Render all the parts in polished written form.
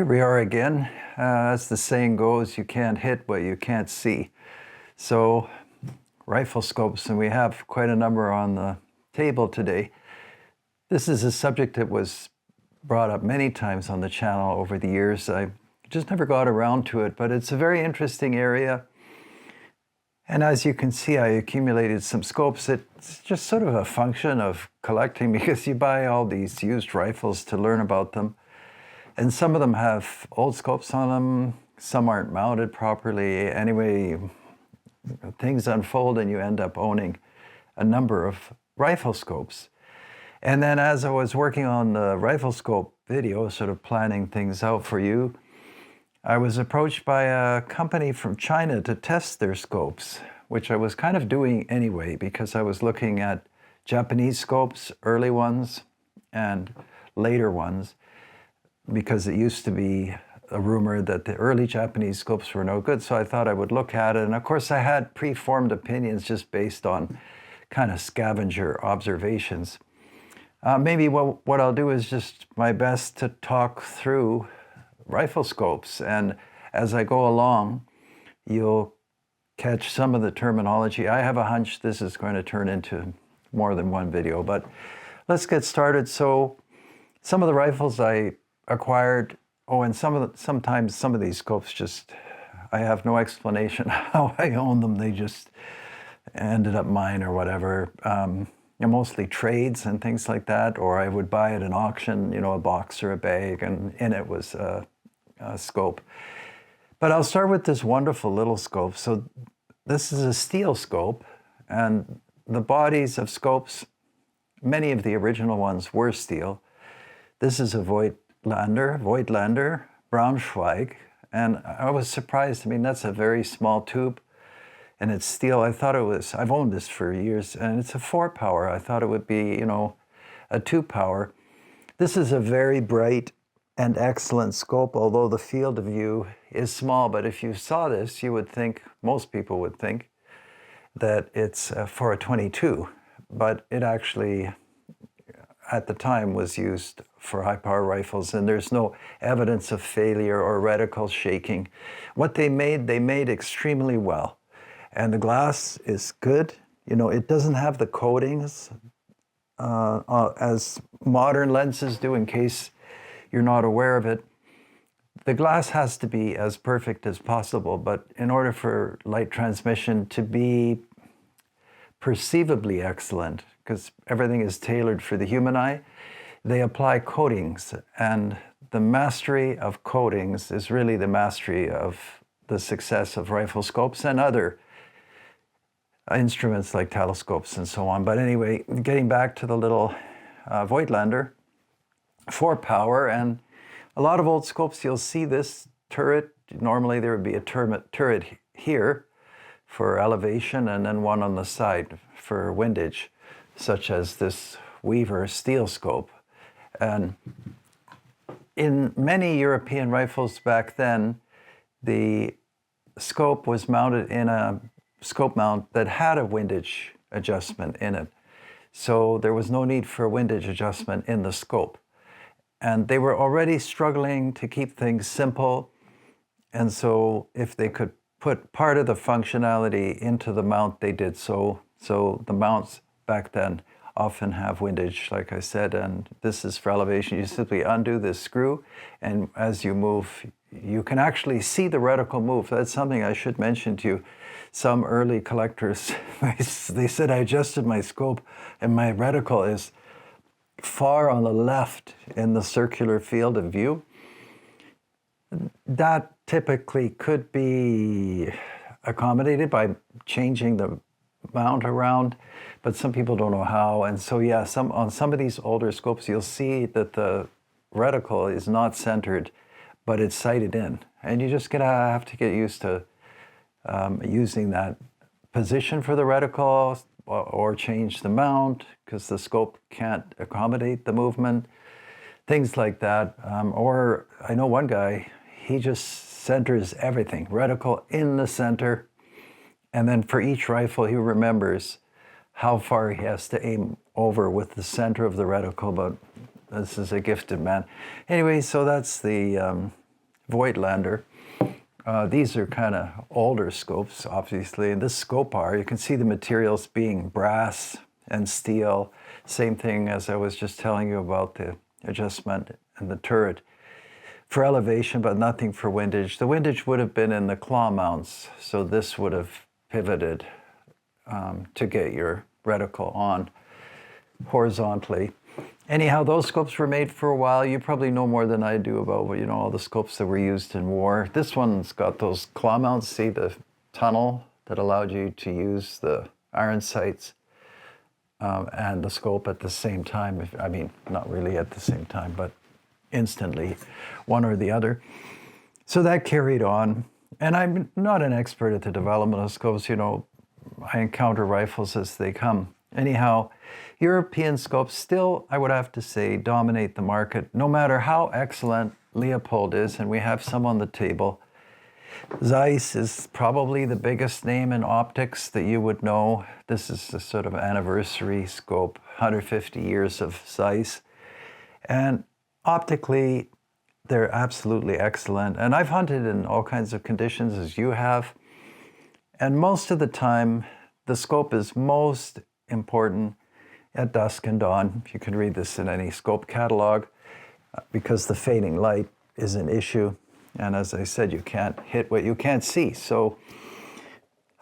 Here we are again. As the saying goes, you can't hit what you can't see. So, rifle scopes, and we have quite a number on the table today. This is a subject that was brought up many times on the channel over the years. I just never got around to it, but it's a very interesting area. And as you can see, I accumulated some scopes. It's just sort of a function of collecting because you buy all these used rifles to learn about them. And some of them have old scopes on them, some aren't mounted properly. Anyway, things unfold and you end up owning a number of rifle scopes. And then as I was working on the rifle scope video, sort of planning things out for you, I was approached by a company from China to test their scopes, which I was kind of doing anyway because I was looking at Japanese scopes, early ones and later ones, because it used to be a rumor that the early Japanese scopes were no good. So I thought I would look at it. And of course I had preformed opinions just based on kind of scavenger observations. Maybe what I'll do is just my best to talk through rifle scopes. And as I go along, you'll catch some of the terminology. I have a hunch this is going to turn into more than one video, but let's get started. So some of the rifles I acquired, and sometimes some of these scopes just, I have no explanation how I own them. They just ended up mine or whatever. Mostly trades and things like that, or I would buy at an auction, a box or a bag, and in it was a scope. But I'll start with this wonderful little scope. So this is a steel scope, and the bodies of scopes, many of the original ones were steel. This is a Voigtlander, Braunschweig, and I was surprised. I mean, that's a very small tube, and it's steel. I thought it was, I've owned this for years, and it's a 4-power. I thought it would be, a 2-power. This is a very bright and excellent scope, although the field of view is small. But if you saw this, you would think, most people would think, that it's for a 22, but it actually, at the time, was used for high-power rifles, and there's no evidence of failure or reticle shaking. What they made extremely well. And the glass is good. It doesn't have the coatings as modern lenses do, in case you're not aware of it. The glass has to be as perfect as possible, but in order for light transmission to be perceivably excellent, because everything is tailored for the human eye, they apply coatings. And the mastery of coatings is really the mastery of the success of rifle scopes and other instruments like telescopes and so on. But anyway, getting back to the little Voigtlander, 4-power, and a lot of old scopes, you'll see this turret. Normally there would be a turret here for elevation and then one on the side for windage, such as this Weaver steel scope. And in many European rifles back then, the scope was mounted in a scope mount that had a windage adjustment in it. So there was no need for a windage adjustment in the scope. And they were already struggling to keep things simple. And so if they could put part of the functionality into the mount, they did so. So the mounts back then often have windage, like I said, and this is for elevation. You simply undo this screw, and as you move, you can actually see the reticle move. That's something I should mention to you. Some early collectors, they said I adjusted my scope and my reticle is far on the left in the circular field of view. That typically could be accommodated by changing the mount around, but some people don't know how. And so yeah, on some of these older scopes, you'll see that the reticle is not centered, but it's sighted in. And you just have to get used to using that position for the reticle, or change the mount because the scope can't accommodate the movement, things like that. Or I know one guy, he just centers everything, reticle in the center, and then for each rifle he remembers how far he has to aim over with the center of the reticle, but this is a gifted man. Anyway, so that's the Voigtlander. These are kind of older scopes, obviously. And this scope bar, you can see the materials being brass and steel. Same thing as I was just telling you about the adjustment and the turret. For elevation, but nothing for windage. The windage would have been in the claw mounts, so this would have pivoted to get your reticle on horizontally. Anyhow, those scopes were made for a while. You probably know more than I do about, you know, all the scopes that were used in war. This one's got those claw mounts. See the tunnel that allowed you to use the iron sights and the scope at the same time. I mean, not really at the same time, but instantly, one or the other. So that carried on. And I'm not an expert at the development of scopes. You know, I encounter rifles as they come. Anyhow, European scopes still, I would have to say, dominate the market, no matter how excellent Leupold is, and we have some on the table. Zeiss is probably the biggest name in optics that you would know. This is a sort of anniversary scope, 150 years of Zeiss. And optically, they're absolutely excellent. And I've hunted in all kinds of conditions, as you have. And most of the time, the scope is most important at dusk and dawn. You can read this in any scope catalog because the fading light is an issue. And as I said, you can't hit what you can't see. So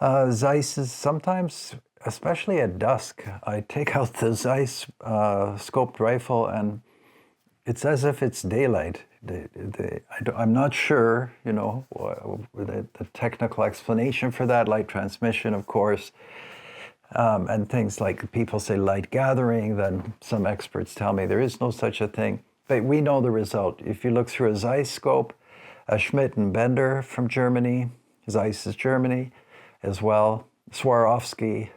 Zeiss is sometimes, especially at dusk, I take out the Zeiss scoped rifle and it's as if it's daylight. I'm not sure, you know, the technical explanation for that, light transmission, of course, and things like people say light gathering, then some experts tell me there is no such a thing. But we know the result. If you look through a Zeiss scope, a Schmidt and Bender from Germany, Zeiss is Germany as well, Swarovski,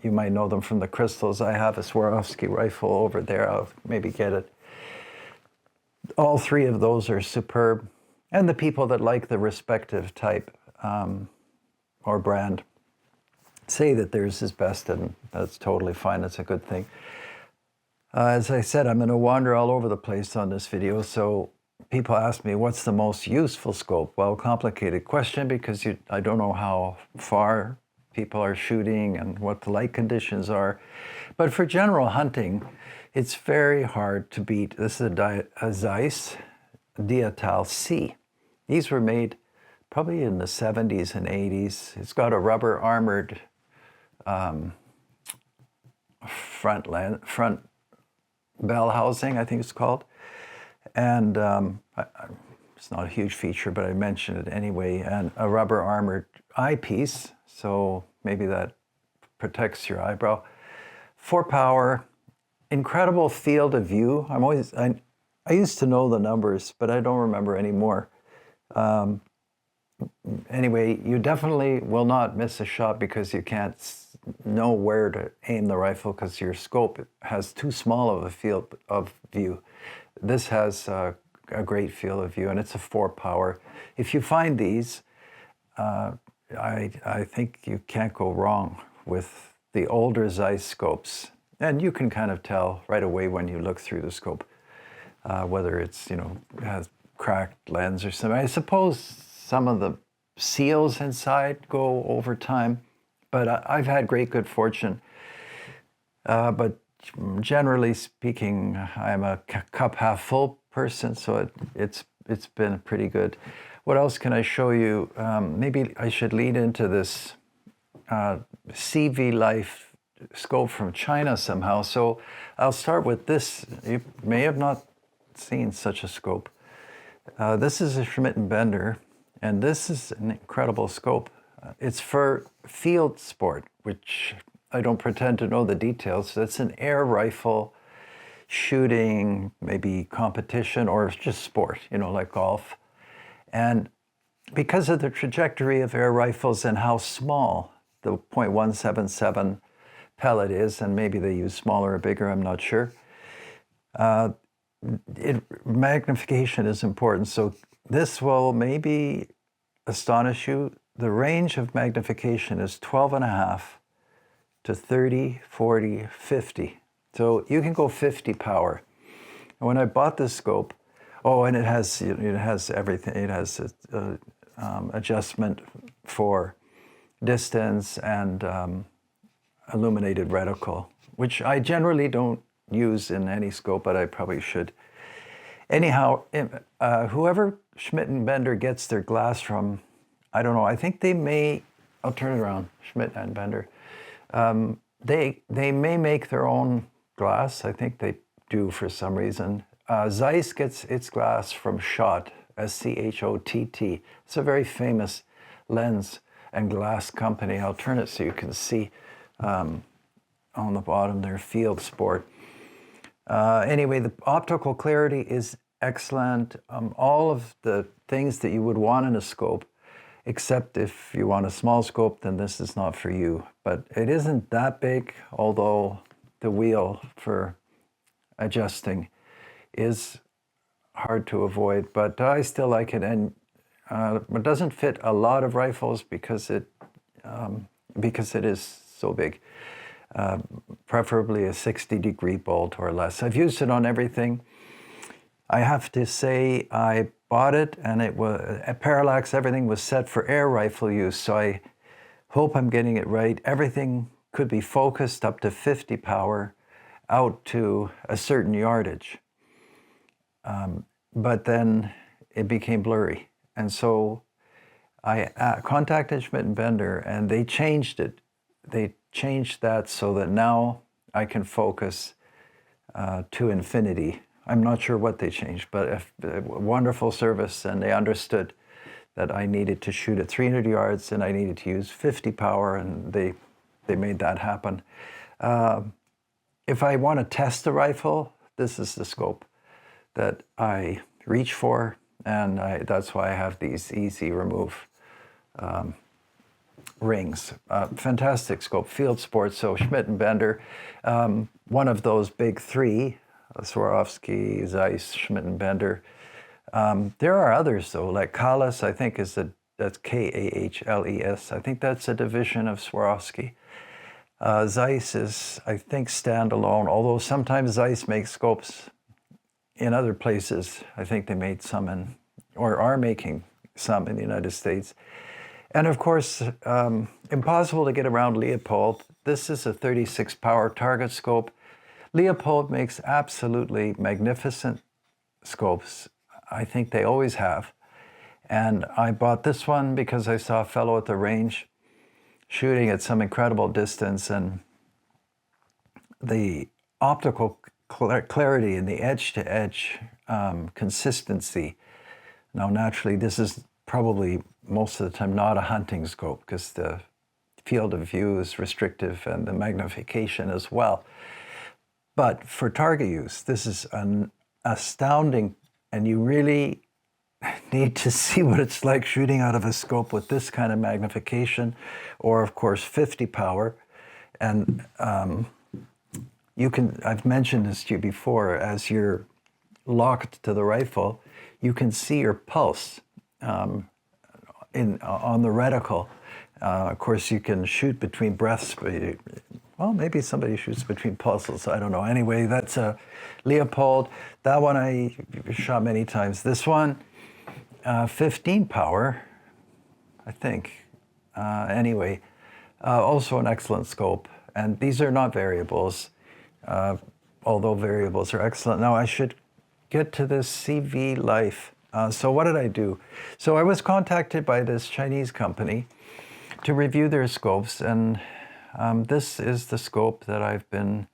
you might know them from the crystals. I have a Swarovski rifle over there. I'll maybe get it. All three of those are superb. And the people that like the respective type or brand say that theirs is best, and that's totally fine. That's a good thing. As I said, I'm going to wander all over the place on this video. So people ask me, what's the most useful scope? Well, complicated question because I don't know how far people are shooting and what the light conditions are. But for general hunting, it's very hard to beat. This is a Zeiss Diatal C. These were made probably in the 70s and 80s. It's got a rubber armored front bell housing, I think it's called. And it's not a huge feature, but I mentioned it anyway. And a rubber armored eyepiece, so maybe that protects your eyebrow. 4 power, incredible field of view. I used to know the numbers, but I don't remember anymore. Anyway, you definitely will not miss a shot because you can't know where to aim the rifle because your scope has too small of a field of view. This has a great field of view, and it's a 4 power. If you find these, I think you can't go wrong with the older Zeiss scopes. And you can kind of tell right away when you look through the scope, whether it's, you know, has cracked lens or something. I suppose some of the seals inside go over time, but I've had great good fortune. But generally speaking, I'm a cup half full person, so it's been pretty good. What else can I show you? Maybe I should lead into this CV Life scope from China somehow. So I'll start with this. You may have not seen such a scope. This is a Schmidt and Bender, and this is an incredible scope. It's for field sport, which I don't pretend to know the details. It's an air rifle shooting, maybe competition or just sport, you know, like golf. And because of the trajectory of air rifles and how small the .177 pellet is, and maybe they use smaller or bigger, I'm not sure. Magnification is important. So this will maybe astonish you. The range of magnification is 12.5 to 30, 40, 50. So you can go 50 power. And when I bought this scope, Oh, and it has everything. It has adjustment for distance and illuminated reticle, which I generally don't use in any scope, but I probably should. Anyhow, whoever Schmidt and Bender gets their glass from, I don't know. I think they may. I'll turn it around. Schmidt and Bender. They may make their own glass. I think they do for some reason. Zeiss gets its glass from Schott, S-C-H-O-T-T. It's a very famous lens and glass company. I'll turn it so you can see on the bottom there, Field Sport. Anyway, the optical clarity is excellent. All of the things that you would want in a scope, except if you want a small scope, then this is not for you. But it isn't that big, although the wheel for adjusting is hard to avoid. But I still like it, and it doesn't fit a lot of rifles because it is so big. Preferably a 60-degree bolt or less. I've used it on everything. I have to say I bought it, and it was a parallax. Everything was set for air rifle use, so I hope I'm getting it right. Everything could be focused up to 50 power out to a certain yardage. But then it became blurry. And so I contacted Schmidt and Bender, and they changed it. They changed that so that now I can focus to infinity. I'm not sure what they changed, but a wonderful service, and they understood that I needed to shoot at 300 yards and I needed to use 50 power, and they made that happen. If I want to test the rifle, this is the scope that I reach for, and that's why I have these easy remove rings. Fantastic scope, Field Sports, so Schmidt and Bender. One of those big three, Swarovski, Zeiss, Schmidt and Bender. There are others though, like Kahles, I think that's K-A-H-L-E-S. I think that's a division of Swarovski. Zeiss is, I think, standalone, although sometimes Zeiss makes scopes in other places. I think they made some or are making some in the United States. And of course, impossible to get around Leupold. This is a 36 power target scope. Leupold makes absolutely magnificent scopes. I think they always have. And I bought this one because I saw a fellow at the range shooting at some incredible distance, and the optical clarity and the edge-to-edge consistency. Now, naturally, this is probably most of the time not a hunting scope because the field of view is restrictive and the magnification as well. But for target use, this is an astounding, and you really need to see what it's like shooting out of a scope with this kind of magnification, or of course 50 power. And I've mentioned this to you before, as you're locked to the rifle, you can see your pulse on the reticle. Of course, you can shoot between breaths. Well, maybe somebody shoots between pulses. I don't know. Anyway, that's a Leupold. That one I shot many times. This one, 15 power, I think. Anyway, also an excellent scope. And these are not variables, although variables are excellent. Now I should get to this CV Life. So what did I do? So I was contacted by this Chinese company to review their scopes, and this is the scope that I've been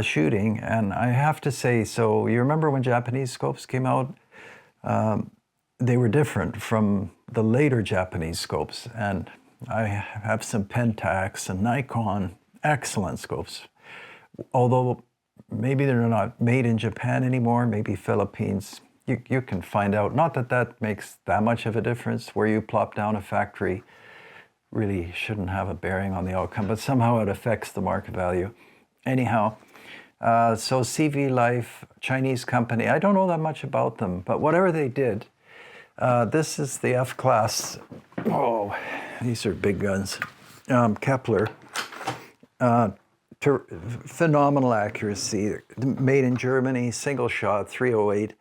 shooting. And I have to say, so you remember when Japanese scopes came out? They were different from the later Japanese scopes. And I have some Pentax and Nikon, excellent scopes. Although maybe they're not made in Japan anymore, maybe Philippines. You can find out. Not that that makes that much of a difference. Where you plop down a factory really shouldn't have a bearing on the outcome, but somehow it affects the market value. Anyhow, so CV Life, Chinese company, I don't know that much about them, but whatever they did, this is the F-class. Oh, these are big guns. Kepler. Phenomenal accuracy, made in Germany, single shot, 308.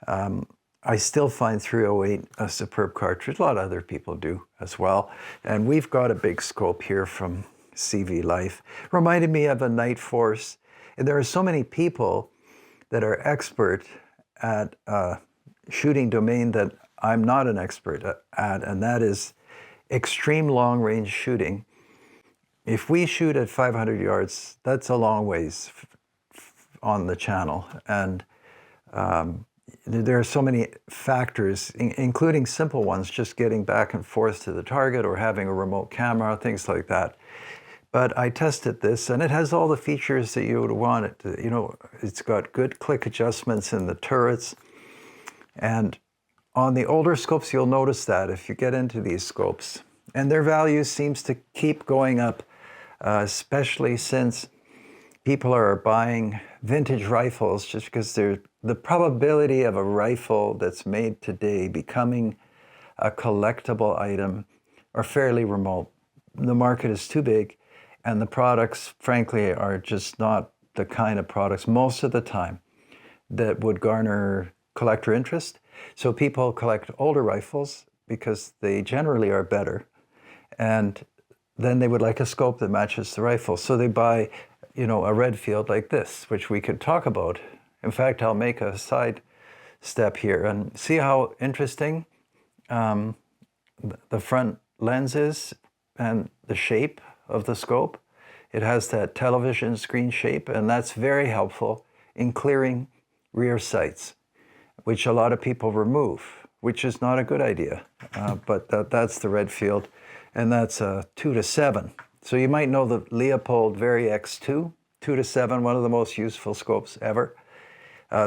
I still find 308 a superb cartridge. A lot of other people do as well. And we've got a big scope here from CV Life. Reminded me of a Night Force. And there are so many people that are expert at shooting domain that I'm not an expert at, and that is extreme long-range shooting. If we shoot at 500 yards, that's a long ways on the channel. And there are so many factors, including simple ones, just getting back and forth to the target or having a remote camera, things like that. But I tested this, and it has all the features that you would want it to. You know, it's got good click adjustments in the turrets. And on the older scopes, you'll notice that if you get into these scopes. And their value seems to keep going up, especially since people are buying vintage rifles just because the probability of a rifle that's made today becoming a collectible item are fairly remote. The market is too big, and the products, frankly, are just not the kind of products most of the time that would garner collector interest. So people collect older rifles because they generally are better, and then they would like a scope that matches the rifle. So they buy, you know, a Redfield like this, which we could talk about. In fact, I'll make a side step here and see how interesting the front lens is and the shape of the scope. It has that television screen shape, and that's very helpful in clearing rear sights, which a lot of people remove, which is not a good idea. But that's the Redfield, and that's a 2-7. So you might know the Leupold Vari X2, 2-7, one of the most useful scopes ever.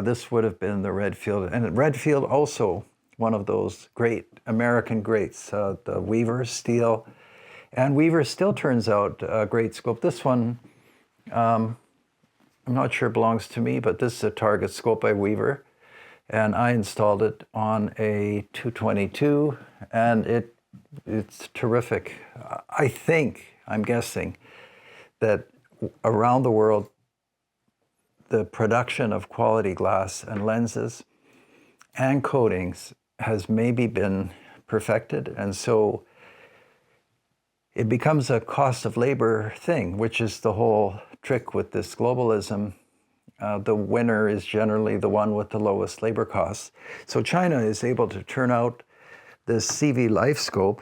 This would have been the Redfield. And Redfield also one of those great American greats, the Weaver steel. And Weaver still turns out a great scope. This one, I'm not sure belongs to me, but this is a Target scope by Weaver. And I installed it on a 222, and it's terrific. I'm guessing, that around the world, the production of quality glass and lenses and coatings has maybe been perfected. And so it becomes a cost of labor thing, which is the whole trick with this globalism. The winner is generally the one with the lowest labor costs. So China is able to turn out this CV Life scope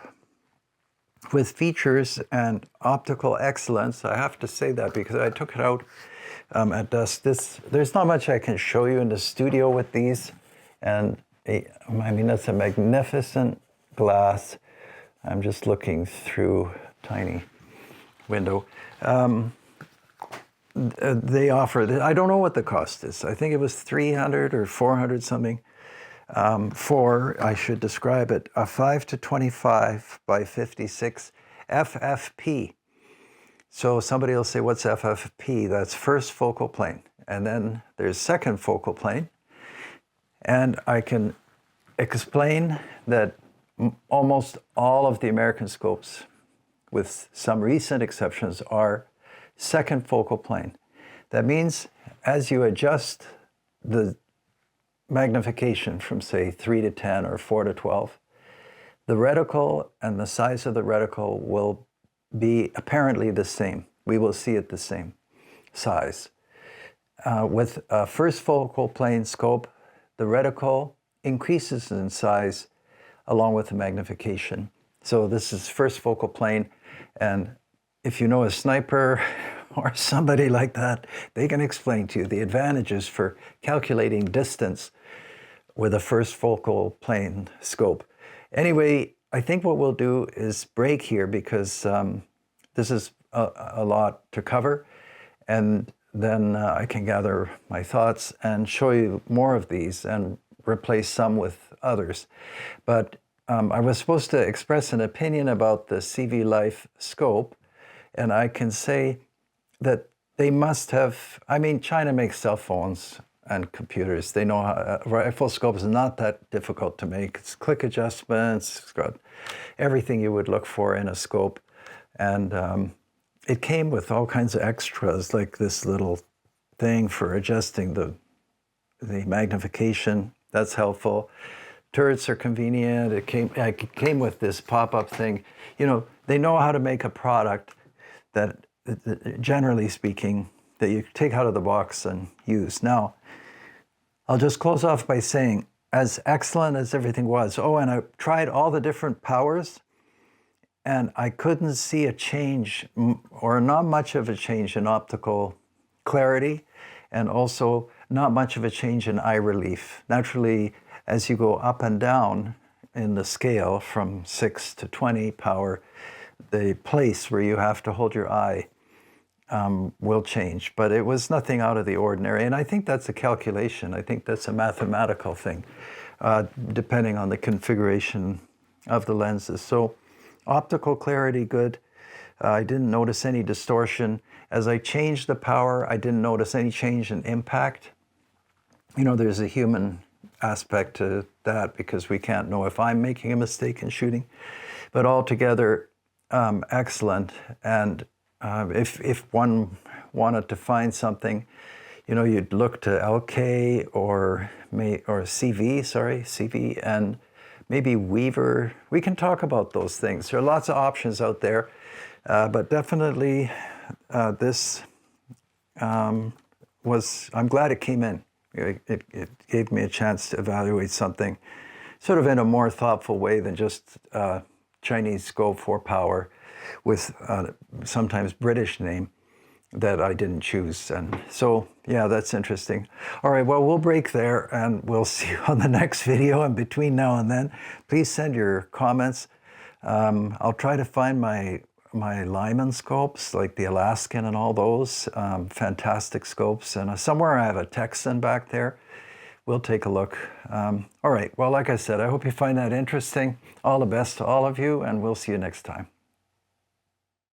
with features and optical excellence. I have to say that because I took it out at dusk. There's not much I can show you in the studio with these. And I mean, that's a magnificent glass. I'm just looking through a tiny window. They offer, I don't know what the cost is. I think it was 300 or 400 something for, I should describe it, a 5-25 by 56 FFP. So somebody will say, what's FFP? That's first focal plane. And then there's second focal plane. And I can explain that almost all of the American scopes, with some recent exceptions, are second focal plane. That means as you adjust the magnification from, say, 3-10 or 4-12, the reticle and the size of the reticle will be apparently the same. We will see it the same size. With a first focal plane scope, the reticle increases in size along with the magnification. So this is first focal plane, and if you know a sniper or somebody like that, they can explain to you the advantages for calculating distance with a first focal plane scope. Anyway, I think what we'll do is break here because this is a lot to cover, and then I can gather my thoughts and show you more of these and replace some with others. But I was supposed to express an opinion about the CV Life scope, and I can say that they must have, I mean, China makes cell phones and computers. They know how, rifle scope is not that difficult to make. It's click adjustments, it's got everything you would look for in a scope. And it came with all kinds of extras, like this little thing for adjusting the magnification. That's helpful. Turrets are convenient. It came with this pop-up thing. You know, they know how to make a product that, generally speaking, that you take out of the box and use. Now, I'll just close off by saying, as excellent as everything was, and I tried all the different powers, and I couldn't see a change, or not much of a change in optical clarity, and also not much of a change in eye relief. Naturally, as you go up and down in the scale from 6 to 20 power, the place where you have to hold your eye will change, but it was nothing out of the ordinary. And I think that's a calculation. I think that's a mathematical thing, depending on the configuration of the lenses. So optical clarity, good. I didn't notice any distortion. As I changed the power, I didn't notice any change in impact. You know, there's a human aspect to that because we can't know if I'm making a mistake in shooting. But altogether, excellent. And if one wanted to find something, you know, you'd look to LK or CV, and maybe Weaver. We can talk about those things. There are lots of options out there, but definitely this was, I'm glad it came in. It gave me a chance to evaluate something sort of in a more thoughtful way than just Chinese scope for power with sometimes British name that I didn't choose. And so, yeah, that's interesting. All right, well, we'll break there and we'll see you on the next video. And between now and then, please send your comments. I'll try to find my Lyman scopes, like the Alaskan and all those, fantastic scopes. And somewhere I have a Texan back there. We'll take a look. All right, well, like I said, I hope you find that interesting. All the best to all of you, and we'll see you next time.